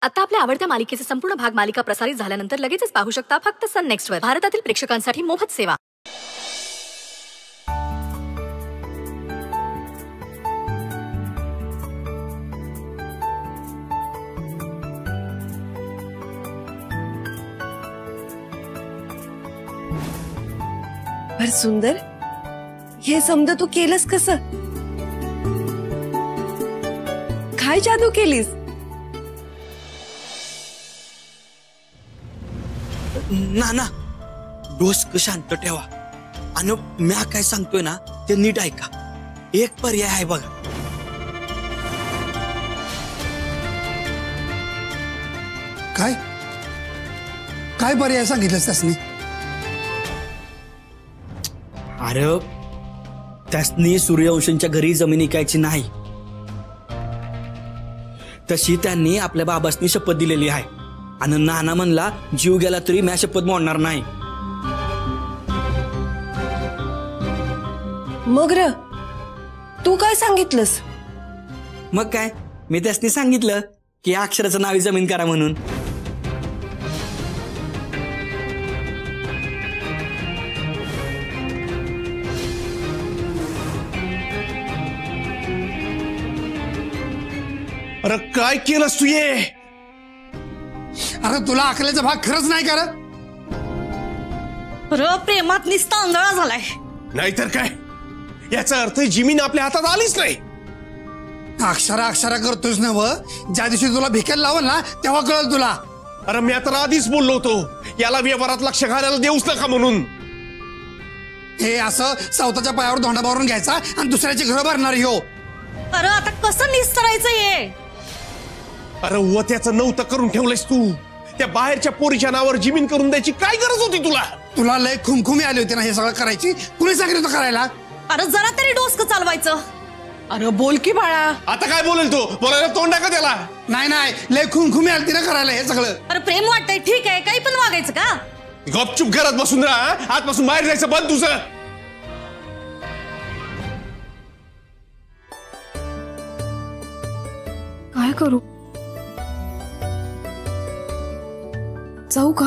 आता आपल्या आवडत्या मालिकेचे संपूर्ण भाग मालिका प्रसारित झाल्यानंतर लगेचच पाहू शकता फक्त सन नेक्स्ट वर. भारतातील प्रेक्षकांसाठी मोफत सेवा. पर सुंदर, हे समजा तू केलंस कसं? काय जादू केलीस? ना डोसक शांत ठेवा आणि म्या काय सांगतोय ना ते नीट ऐका. एक पर्याय आहे बघा. काय काय पर्याय सांगितलंस त्यासनी? अरे त्यासनी सूर्यवंशींच्या घरी जमीन विकायची नाही, तशी त्यांनी आपल्या बाबासनी शपथ दिलेली आहे. आणि नाना म्हणला जीव गेला तरी म्या शपथ मोडणार नाही. मग र तू काय सांगितलंस? मग काय, मी त्यासनी सांगितलं की अक्षराचं नावी जमीन करा म्हणून. अरे काय केलंस तू? ये अरे तुला अकलेचा भाग खरंच नाही करत? प्रेमात निस्ता आंधळा झालाय. नाहीतर काय, याचा अर्थ जमीन आपल्या हातात आलीच नाही. अक्षरा करतोस ना व? ज्या दिवशी तुला भिकेल लावल ना तेव्हा कळल तुला. अरे मी तर आधीच बोललो होतो याला व्यवहारात लक्ष घालायला देऊच नका म्हणून. हे असं स्वतःच्या पायावर धोंडा मारून घ्यायचा आणि दुसऱ्याची घर भरणार हो. अरे आता कसं निस्तरायचं ये? अरे व त्याचं नव्हतं करून ठेवलंयस तू. त्या बाहेरच्या पोरीच्या नावावर जमीन करून द्यायची काय गरज होती तुला? तुला लय खुमखुमी आली होती ना हे सगळं करायची. कुणी सांगितलं होतं करायला? अरे जरा तरी डोसक चालवायचं. अरे बोल की बाळा. आता काय बोलेल तो? बोलायला तोंड का त्याला? नाही लय खुमखुमी आली ना करायला हे सगळं. अरे प्रेम वाटतंय ठीक आहे, काही पण वागायचं का? गपचूप घरात बसून राहा. आजपासून बाहेर जायचं बंद तुझं. काय करू? जाऊ का?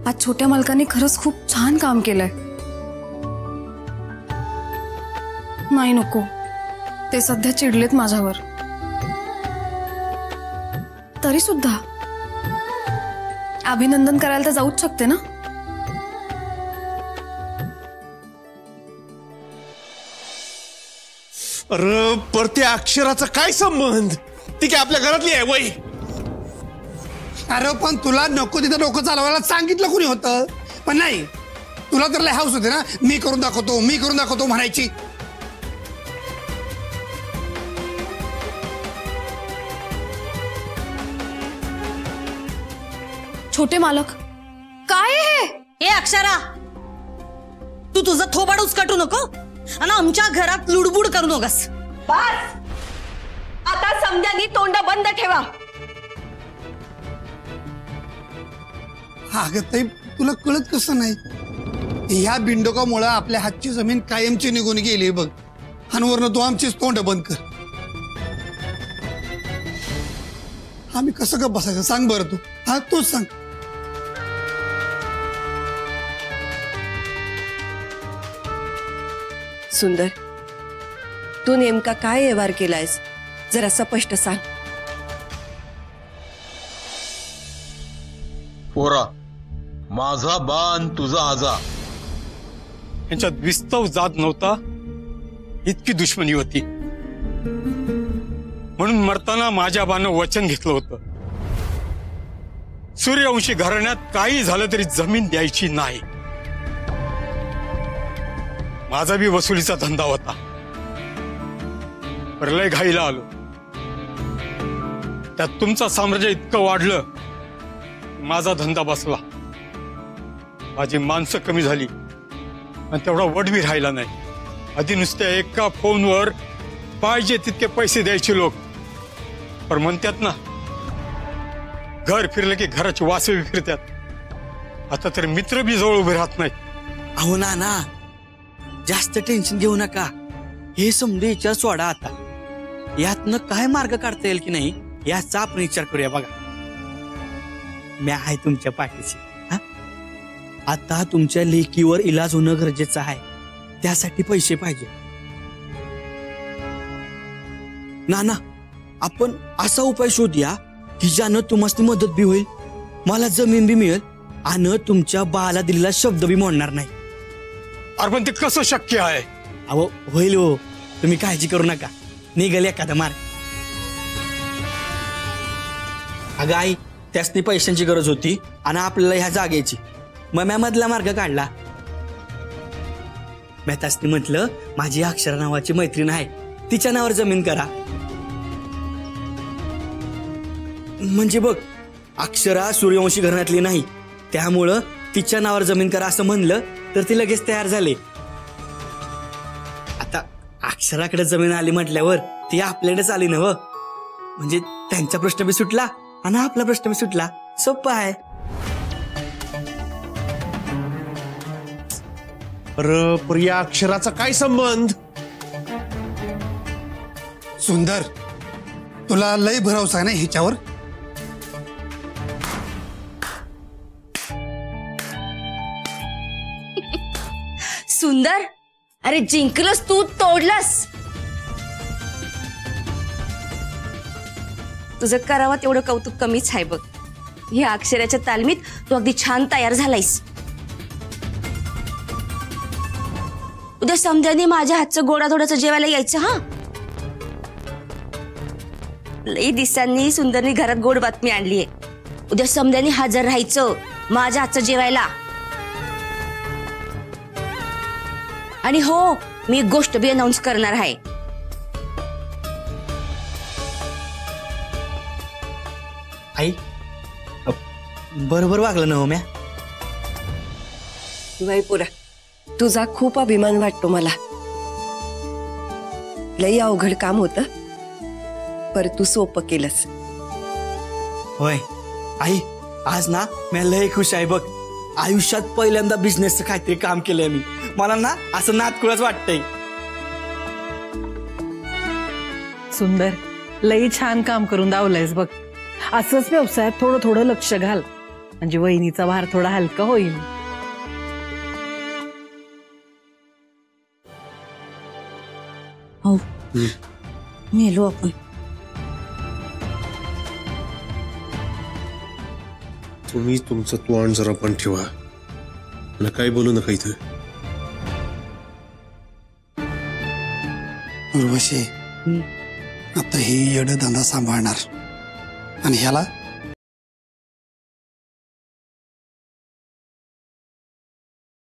आज छोट्या मालकाने खरंच खूप छान काम केलंय. नाही नको, ते सध्या चिडलेत माझ्यावर. तरी सुद्धा अभिनंदन करायला तर जाऊच शकते ना. अरे पर त्या अक्षराचा काय संबंध? ती काय आपल्या घरातली आहे वय? अरे पण तुला नको तिथं डोकं चालवायला सांगितलं कोणी होतं? पण नाही, तुला तर लय हाऊस होते ना मी करून दाखवतो म्हणायची. छोटे मालक काय हे? ए अक्षरा, तू तुझं थोबाड उचकटू नको आणि आमच्या घरात लुडबुड करू नकोस. बस आता समजानी तोंड बंद ठेवा. अगं ताई, तुला कळत कसं नाही? ह्या बिंडोकामुळे आपल्या हातची जमीन कायमची निघून गेली बघ. आणि वरनं तू आमचीच तोंड बंद कर. आम्ही कसं का बसायचं सांग बरं तू. हा तूच सांग. सुंदर, तू नेमका काय व्यवहार केलायस जरा स्पष्ट सांग. पोरा, माझा बाण तुझा आजा. यांच्यात विस्तव जात नव्हता, इतकी दुश्मनी होती. म्हणून मरताना माझ्या बानं वचन घेतलं होतं, सूर्यवंशी घराण्यात काही झालं तरी जमीन द्यायची नाही. माझा बी वसुलीचा धंदा होता. लय घाईला आलो. त्यात तुमचं साम्राज्य इतकं वाढलं, माझा धंदा बसला. माझी माणसं कमी झाली आणि तेवढा वडवी राहिला नाही. आधी नुसत्या एका फोनवर पाहिजे तितके पैसे द्यायचे लोक. पण म्हणतात ना, घर फिरलं की घराची वासवी फिरतात. आता तर मित्र बी जवळ उभे राहत नाहीत. अहो ना जास्त टेन्शन घेऊ नका. हे समजे विचार सोडा आता. यातनं काय मार्ग काढता येईल की नाही याचा आपण विचार करूया बघा. मी आहे तुमच्या पाठीशी. हा, आता तुमच्या लेकीवर इलाज होणं गरजेचं आहे. त्यासाठी पैसे पाहिजे. नाना, आपण असा उपाय शोधूया की ज्यानं तुम्हाला मदत बी होईल, मला जमीन बी मिळेल आणि तुमच्या बाळाला दिलेला शब्द बी मोडणार नाही. अरे पण ते कसं शक्य आहे? अहो होईल हो, तुम्ही काळजी करू नका. निघेल एखादा मार्ग. अगं आई, त्यासनी पैशांची गरज होती आणि आपल्याला ह्या जागेची. मग मी मधला मार्ग काढला. मी त्यासनी म्हटलं माझी अक्षरा नावाची मैत्रीण आहे, तिच्या नावावर जमीन करा. म्हणजे बघ, अक्षरा सूर्यवंशी घराण्यातली नाही, त्यामुळं तिच्या नावावर जमीन करा असं म्हणलं तर ती लगेच तयार झाले. आता अक्षराकडे जमीन आली म्हटल्यावर ती आपल्याकडेच आली ना. म्हणजे त्यांचा प्रश्न बी सुटला आणि आपला प्रश्न बी सुटला. सोपं आहे. प्रिया अक्षराचा काय संबंध? सुंदर, तुला लय भरवसा आहे ना ह्याच्यावर? सुंदर, अरे जिंकलंस तू, तोडलंस. तुझं करावं तेवढं कौतुक कमीच आहे बघ. या अक्षराच्या तालमीत तू अगदी छान तयार झालायस. उद्या समध्याने माझ्या हातचं गोडाधोडाचं जेवायला यायचं. हा, लई दिवसांनी सुंदरनी घरात गोड बातमी आणलीये. उद्या समध्याने हजर राहायचं माझ्या हातचं जेवायला. आणि हो, मी एक गोष्ट बी अनाउन्स करणार आहे. आई, बरोबर वागलं ना हो म्या? वैपुरा, तुझा खूप अभिमान वाटतो मला. लई अवघड काम होतं, पर तू सोपं केलंस. होय आई, आज ना मी लय खुश आहे बघ. आयुष्यात पहिल्यांदा बिझनेसचं काहीतरी काम केलंय मी. मला ना असं नातकुळच वाटतंय. सुंदर, लई छान काम करून दावलंयस बघ. असंच व्यवसायात थोडं थोडं लक्ष घाल, म्हणजे वहिनीचा भार थोडा हलका होईल. हो, मेलो आपण. तुम्ही तुमचं तोंड जरा पण ठेवा आणि काही बोलू नका इथं. उर्वशी, आता ही येडं धंदा सांभाळणार आणि ह्याला